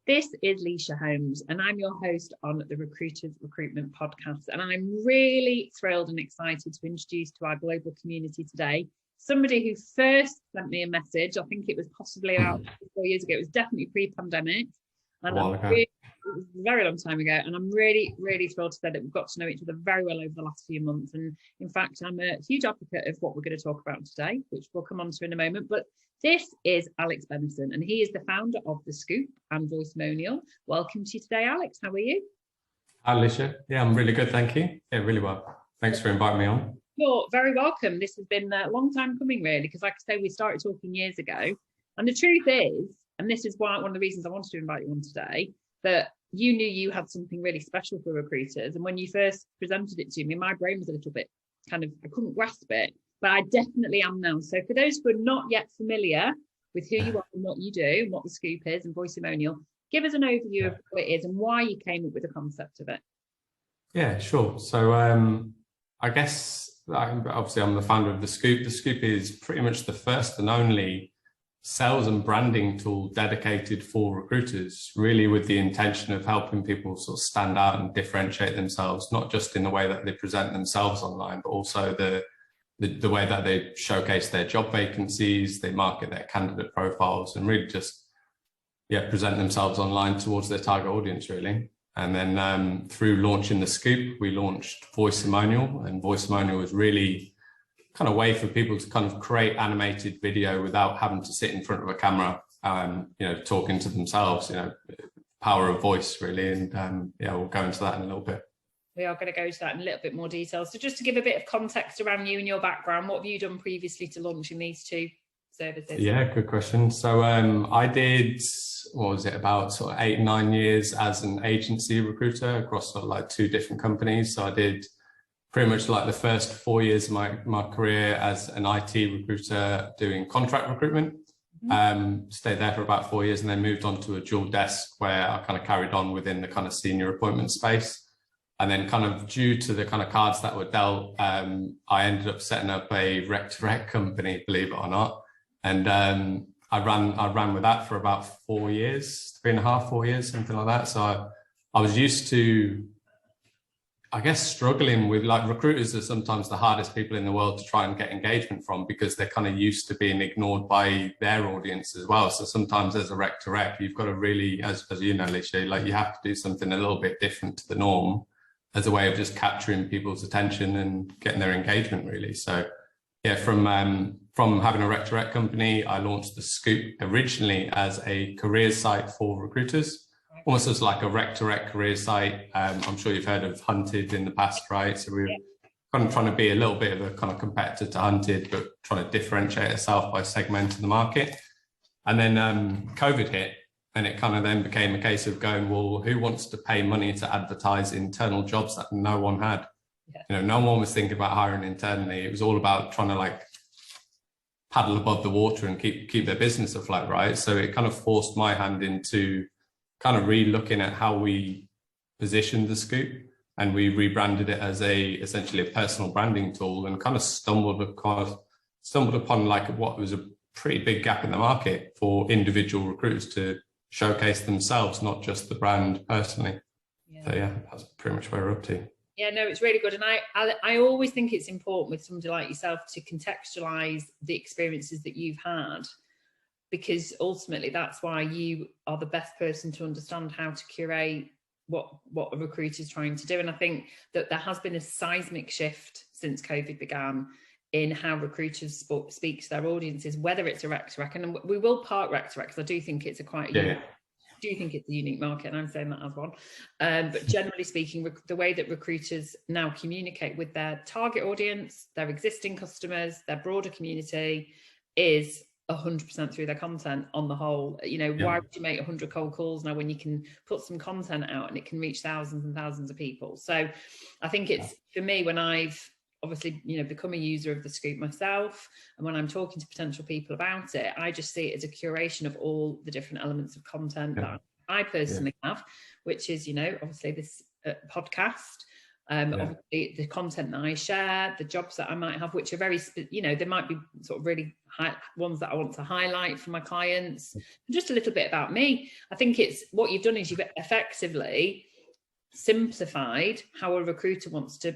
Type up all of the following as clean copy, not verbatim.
This is Leisha Holmes, and I'm your host on the Recruitment podcast. And I'm really thrilled and excited to introduce to our global community today somebody who first sent me a message. I think it was possibly about 4 years ago. It was definitely pre-pandemic. And it was a very long time ago. And I'm really, really thrilled to say that we've got to know each other very well over the last few months. And in fact, I'm a huge advocate of what we're going to talk about today, which we'll come on to in a moment. But this is Alex Bennison, and he is the founder of The Scoop and Voiceimonial. Welcome to you today, Alex. How are you? Hi, Alicia. Yeah, I'm really good, thank you. Yeah, really well. Thanks for inviting me on. You're very welcome. This has been a long time coming, really, because like I say, we started talking years ago. And the truth is, and this is why one of the reasons I wanted to invite you on today, that you knew you had something really special for recruiters. And when you first presented it to me, my brain was a little bit I couldn't grasp it. But I definitely am now. So for those who are not yet familiar with who you are and what you do and what The Scoop is and Voiceimonial, give us an overview of what it is and why you came up with the concept of it. Yeah, sure. So I guess obviously I'm the founder of The Scoop. The Scoop is pretty much the first and only sales and branding tool dedicated for recruiters, really with the intention of helping people sort of stand out and differentiate themselves, not just in the way that they present themselves online, but also the way that they showcase their job vacancies, they market their candidate profiles, and really just present themselves online towards their target audience, really. And then through launching The Scoop, we launched Voiceimonial, and Voiceimonial was really kind of a way for people to kind of create animated video without having to sit in front of a camera, talking to themselves, power of voice, really. And we'll go into that in a little bit. We are going to go to that in a little bit more detail. So just to give a bit of context around you and your background, what have you done previously to launching these two services? Yeah, good question. So I did, about sort of 8-9 years as an agency recruiter across sort of like 2 different companies. So I did pretty much like the first 4 years of my career as an IT recruiter doing contract recruitment. Stayed there for about 4 years and then moved on to a dual desk where I kind of carried on within the kind of senior appointment space. And then kind of due to the kind of cards that were dealt, I ended up setting up a rec-to-rec company, believe it or not. And I ran with that for about 4 years, 3.5, 4 years, something like that. So I was used to, I guess, struggling with, like, recruiters are sometimes the hardest people in the world to try and get engagement from because they're kind of used to being ignored by their audience as well. So sometimes as a rec-to-rec, you've got to really, as you know, Alicia, like you have to do something a little bit different to the norm as a way of just capturing people's attention and getting their engagement, really. So yeah, from having a rec-to-rec company, I launched The Scoop originally as a career site for recruiters, almost as like a rec-to-rec career site. I'm sure you've heard of Hunted in the past, right? So we're kind of trying to be a little bit of a kind of competitor to Hunted, but trying to differentiate itself by segmenting the market. And then COVID hit, and it kind of then became a case of going, well, who wants to pay money to advertise internal jobs that no one had? Yeah. No one was thinking about hiring internally. It was all about trying to like paddle above the water and keep their business afloat, right? So it kind of forced my hand into kind of re-looking at how we positioned The Scoop, and we rebranded it as essentially a personal branding tool, and kind of stumbled upon like what was a pretty big gap in the market for individual recruiters to showcase themselves, not just the brand personally. So that's pretty much where we're up to. Yeah, no, it's really good. And I always think it's important with somebody like yourself to contextualize the experiences that you've had, because ultimately that's why you are the best person to understand how to curate what a recruiter is trying to do. And I think that there has been a seismic shift since COVID began in how recruiters speak to their audiences, whether it's a rec-to-rec, and we will part rec-to-rec because I do think it's a unique market, and I'm saying that as one. But generally speaking, the way that recruiters now communicate with their target audience, their existing customers, their broader community is 100% through their content on the whole. Why would you make 100 cold calls now when you can put some content out and it can reach thousands and thousands of people? So I think it's, for me, when I've obviously, become a user of The Scoop myself, and when I'm talking to potential people about it, I just see it as a curation of all the different elements of content that I personally have, which is, obviously this podcast, Obviously the content that I share, the jobs that I might have, which are very, there might be sort of really high ones that I want to highlight for my clients, and just a little bit about me. I think it's what you've done is you've effectively simplified how a recruiter wants to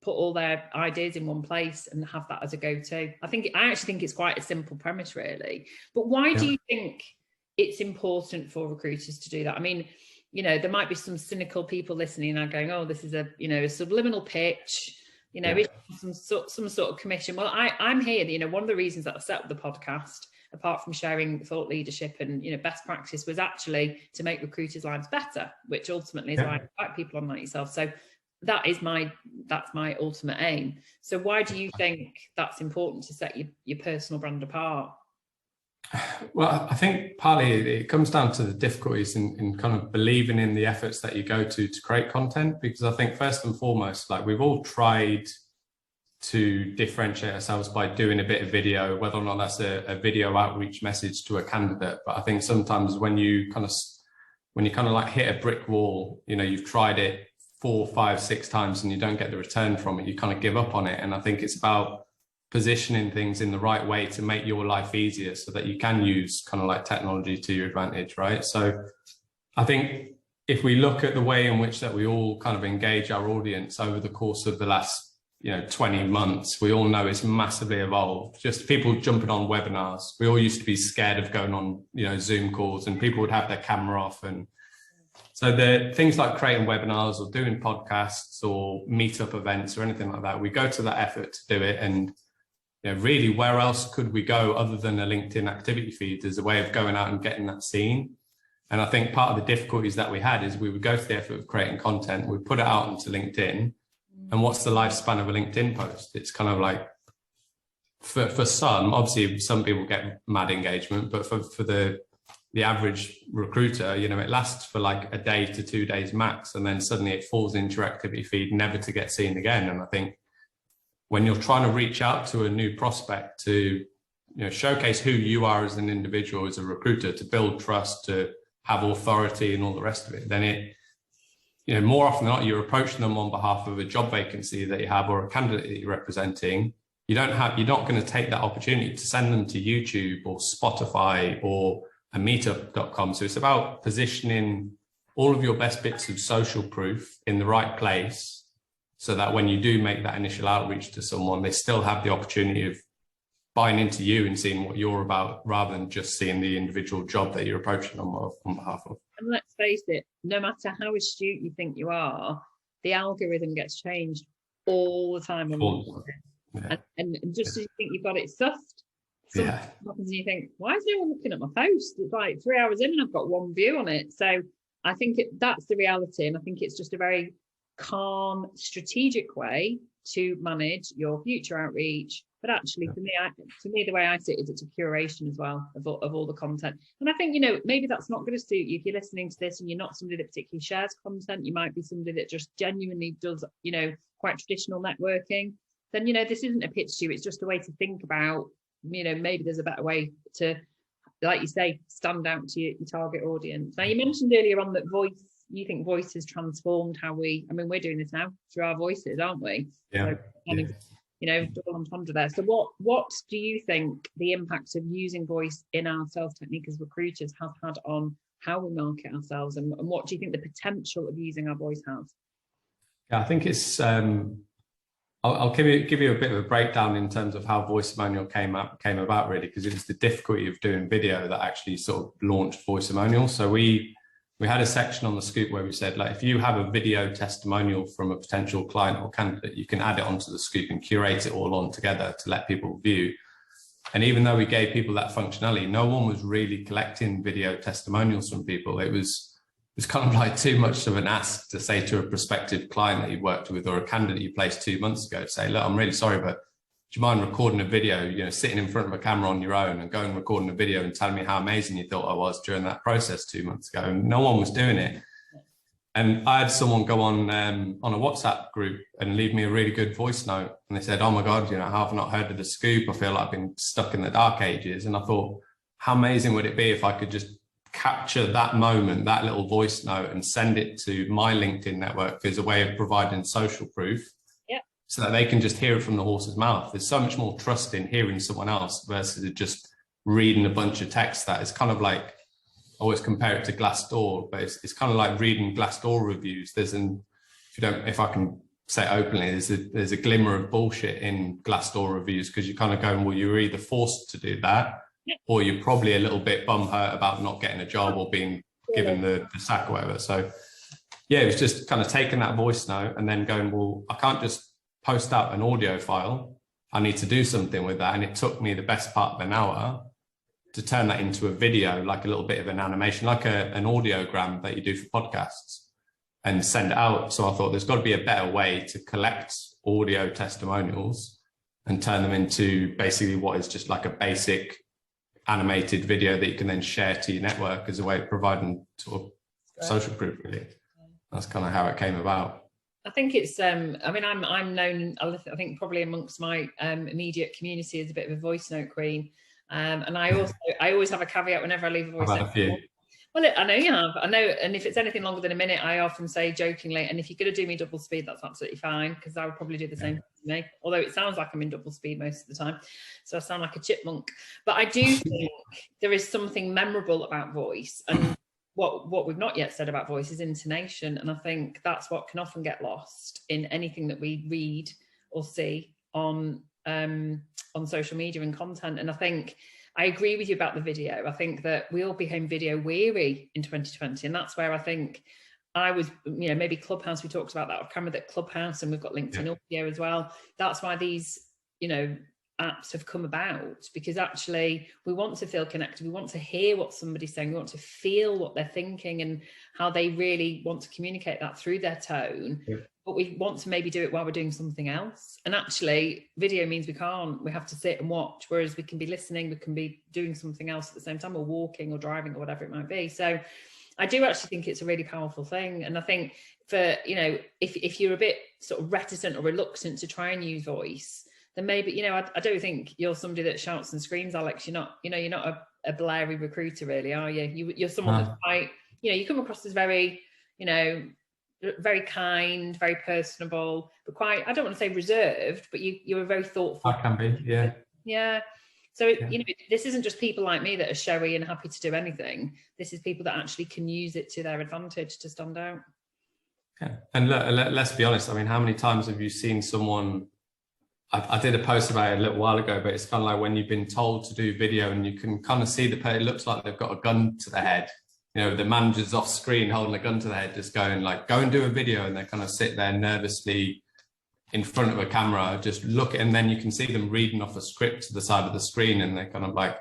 put all their ideas in one place and have that as a go-to. I actually think it's quite a simple premise, really. But why do you think it's important for recruiters to do that? I mean, there might be some cynical people listening and going, oh, this is a subliminal pitch, some sort of commission. Well, I'm here, one of the reasons that I set up the podcast, apart from sharing thought leadership and best practice, was actually to make recruiters' lives better, which ultimately is why I invite people on like yourself. So that's my ultimate aim. So why do you think that's important to set your personal brand apart? Well, I think partly it comes down to the difficulties in kind of believing in the efforts that you go to create content, because I think first and foremost, like, we've all tried to differentiate ourselves by doing a bit of video, whether or not that's a video outreach message to a candidate. But I think sometimes when you kind of like hit a brick wall, you've tried it 4, 5, 6 times and you don't get the return from it, you kind of give up on it. And I think it's about positioning things in the right way to make your life easier so that you can use kind of like technology to your advantage, right? So I think if we look at the way in which that we all kind of engage our audience over the course of the last 20 months, we all know it's massively evolved. Just people jumping on webinars. We all used to be scared of going on Zoom calls, and people would have their camera off. And so the things like creating webinars or doing podcasts or meetup events or anything like that, we go to that effort to do it. And really, where else could we go other than a LinkedIn activity feed as a way of going out and getting that seen? And I think part of the difficulties that we had is we would go to the effort of creating content, we'd put it out into LinkedIn. And what's the lifespan of a LinkedIn post? It's kind of like, for some, obviously some people get mad engagement, but for the average recruiter, it lasts for like a day to 2 days max. And then suddenly it falls into your activity feed, never to get seen again. And I think when you're trying to reach out to a new prospect to showcase who you are as an individual, as a recruiter, to build trust, to have authority and all the rest of it, then it more often than not, you're approaching them on behalf of a job vacancy that you have or a candidate that you're representing. You're not going to take that opportunity to send them to YouTube or Spotify or a meetup.com. So it's about positioning all of your best bits of social proof in the right place, so that when you do make that initial outreach to someone, they still have the opportunity of buying into you and seeing what you're about, rather than just seeing the individual job that you're approaching on behalf of. And let's face it, no matter how astute you think you are, the algorithm gets changed all the time. And just as you think you've got it sussed, something happens and you think, why is no one looking at my post? It's like 3 hours in and I've got one view on it. So I think that's the reality. And I think it's just a very calm, strategic way to manage your future outreach. But actually, for me, the way I see it is it's a curation as well of all the content. And I think, maybe that's not going to suit you if you're listening to this and you're not somebody that particularly shares content. You might be somebody that just genuinely does, quite traditional networking. Then, this isn't a pitch to you. It's just a way to think about, maybe there's a better way to, like you say, stand out to your target audience. Now, you mentioned earlier on that you think voice has transformed how we're doing this now through our voices, aren't we? Yeah. So, double entendre there. So what do you think the impact of using voice in our sales technique as recruiters has had on how we market ourselves, and what do you think the potential of using our voice has? Yeah, I think it's I'll give you a bit of a breakdown in terms of how Voiceimonial came about, really, because it was the difficulty of doing video that actually sort of launched Voiceimonial. So we had a section on the scoop where we said, like, if you have a video testimonial from a potential client or candidate, you can add it onto the scoop and curate it all on together to let people view. And even though we gave people that functionality, no one was really collecting video testimonials from people. It was kind of like too much of an ask to say to a prospective client that you worked with or a candidate you placed 2 months ago, say, look, I'm really sorry, but do you mind recording a video, sitting in front of a camera on your own and going recording a video and telling me how amazing you thought I was during that process 2 months ago? And no one was doing it. And I had someone go on a WhatsApp group and leave me a really good voice note. And they said, oh my God, how I've not heard of the scoop. I feel like I've been stuck in the dark ages. And I thought, how amazing would it be if I could just capture that moment, that little voice note, and send it to my LinkedIn network as a way of providing social proof, so that they can just hear it from the horse's mouth. There's so much more trust in hearing someone else versus just reading a bunch of text. That is kind of like, I always compare it to Glassdoor, but it's kind of like reading Glassdoor reviews. If I can say openly, there's a glimmer of bullshit in Glassdoor reviews, because you're kind of going, well, you're either forced to do that, or you're probably a little bit bum hurt about not getting a job or being given the sack or whatever. So yeah, it was just kind of taking that voice note and then going, well, I can't just post out an audio file. I need to do something with that. And it took me the best part of an hour to turn that into a video, like a little bit of an animation, like an audiogram that you do for podcasts, and send it out. So I thought there's got to be a better way to collect audio testimonials and turn them into basically what is just like a basic animated video that you can then share to your network as a way of providing sort of social proof, really. That's kind of how it came about. I think it's, I mean, I'm known, I think probably amongst my immediate community as a bit of a voice note queen. And I always have a caveat whenever I leave a voice note. I've had a few. Well, I know you have. I know, and if it's anything longer than a minute, I often say jokingly, and if you're going to do me double speed, that's absolutely fine, because I would probably do the same to me. Although it sounds like I'm in double speed most of the time, so I sound like a chipmunk. But I do think there is something memorable about voice, and what we've not yet said about voice is intonation, and I think that's what can often get lost in anything that we read or see on social media and content. And I think I agree with you about the video. I think that we all became video weary in 2020. And that's where I think I was, maybe Clubhouse, we talked about that off camera, that Clubhouse, and we've got LinkedIn audio as well. That's why these, apps have come about, because actually we want to feel connected. We want to hear what somebody's saying. We want to feel what they're thinking and how they really want to communicate that through their tone. Yeah. But we want to maybe do it while we're doing something else. And actually video means we have to sit and watch, whereas we can be listening, we can be doing something else at the same time, or walking or driving or whatever it might be. So I do actually think it's a really powerful thing. And I think for, if you're a bit sort of reticent or reluctant to try and use voice, then maybe, I don't think you're somebody that shouts and screams, Alex. You're not a blary recruiter, really, are you? You're someone that's quite, you come across as very, very kind, very personable, but quite, I don't want to say reserved, but you're a very thoughtful. I can be, yeah. Yeah. So, this isn't just people like me that are showy and happy to do anything. This is people that actually can use it to their advantage to stand out. Yeah. And let's be honest. I mean, how many times have you seen someone, I did a post about it a little while ago, but it's kind of like when you've been told to do video and you can kind of see it looks like they've got a gun to the head. The manager's off screen holding a gun to the head, just going like, go and do a video. And they kind of sit there nervously in front of a camera, just look, and then you can see them reading off a script to the side of the screen. And they're kind of like,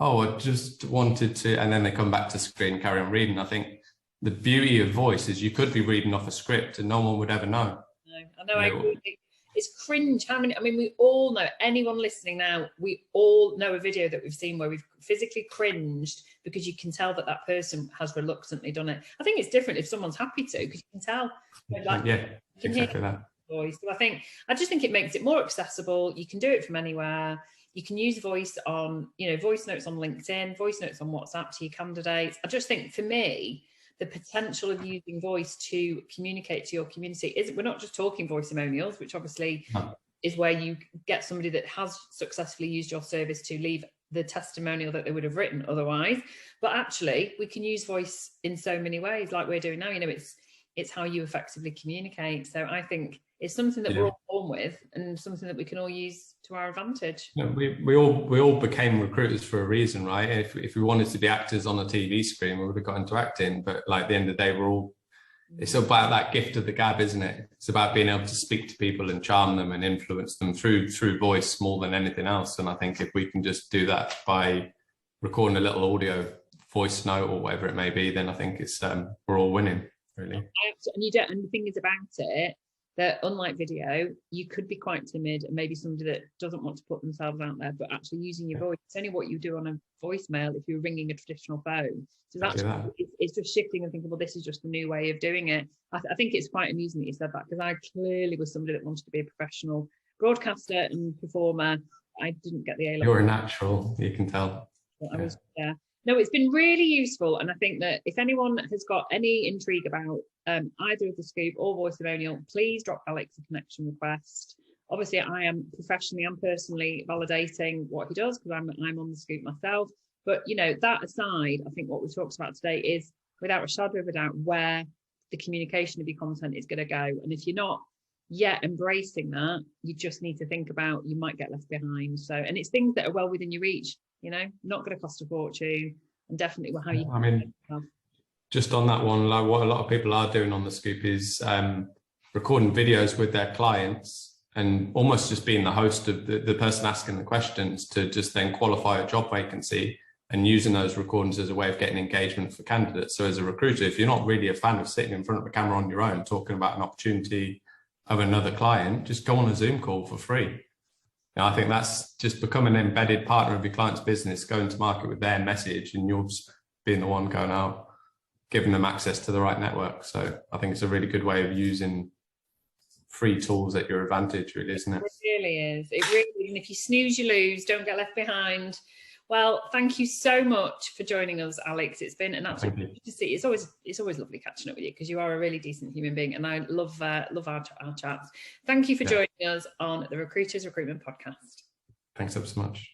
oh, I just wanted to, and then they come back to screen, carry on reading. I think the beauty of voice is you could be reading off a script and no one would ever know. No, I agree. It's cringe. We all know, anyone listening now, we all know a video that we've seen where we've physically cringed because you can tell that person has reluctantly done it. I think it's different if someone's happy to, because you can tell. Exactly that. Voice. So I just think it makes it more accessible. You can do it from anywhere. You can use voice on, voice notes on LinkedIn, voice notes on WhatsApp to your candidates. I just think for me, the potential of using voice to communicate to your community we're not just talking voiceimonials, which obviously is where you get somebody that has successfully used your service to leave the testimonial that they would have written otherwise. But actually, we can use voice in so many ways, like we're doing now. It's how you effectively communicate. So I think it's something that we're all born with, and something that we can all use to our advantage. We all became recruiters for a reason, right? If we wanted to be actors on a TV screen, we would have got into acting. But like at the end of the day, it's about that gift of the gab, isn't it? It's about being able to speak to people and charm them and influence them through voice more than anything else. And I think if we can just do that by recording a little audio voice note or whatever it may be, then I think it's we're all winning, really. And the thing is about it, that unlike video, you could be quite timid and maybe somebody that doesn't want to put themselves out there, but actually using your voice, it's only what you do on a voicemail if you're ringing a traditional phone. So it's just shifting and thinking, well, this is just the new way of doing it. I think it's quite amusing that you said that, because I clearly was somebody that wanted to be a professional broadcaster and performer. I didn't get the A-level. You're a natural, you can tell. I was, No, it's been really useful. And I think that if anyone has got any intrigue about either of the Scoop or Voiceimonial, please drop Alex a connection request. Obviously, I am professionally and personally validating what he does because I'm on the Scoop myself. But, you know, that aside, I think what we talked about today is without a shadow of a doubt where the communication of your content is going to go. And if you're not yet embracing that, you just need to think about you might get left behind. So, and it's things that are well within your reach, you know, not going to cost a fortune, and definitely how you. I mean, just on that one, like what a lot of people are doing on the Scoop is recording videos with their clients and almost just being the host of the person asking the questions to just then qualify a job vacancy and using those recordings as a way of getting engagement for candidates. So as a recruiter, if you're not really a fan of sitting in front of a camera on your own talking about an opportunity of another client, just go on a Zoom call for free. And I think that's just become an embedded partner of your client's business, going to market with their message, and you're being the one going out, giving them access to the right network. So I think it's a really good way of using free tools at your advantage, really, isn't it? It really is. It really is. And if you snooze, you lose. Don't get left behind. Well, thank you so much for joining us, Alex. It's been an absolute pleasure to see. It's always lovely catching up with you because you are a really decent human being, and I love our chats. Thank you for joining us on the Recruiters Recruitment Podcast. Thanks ever so much.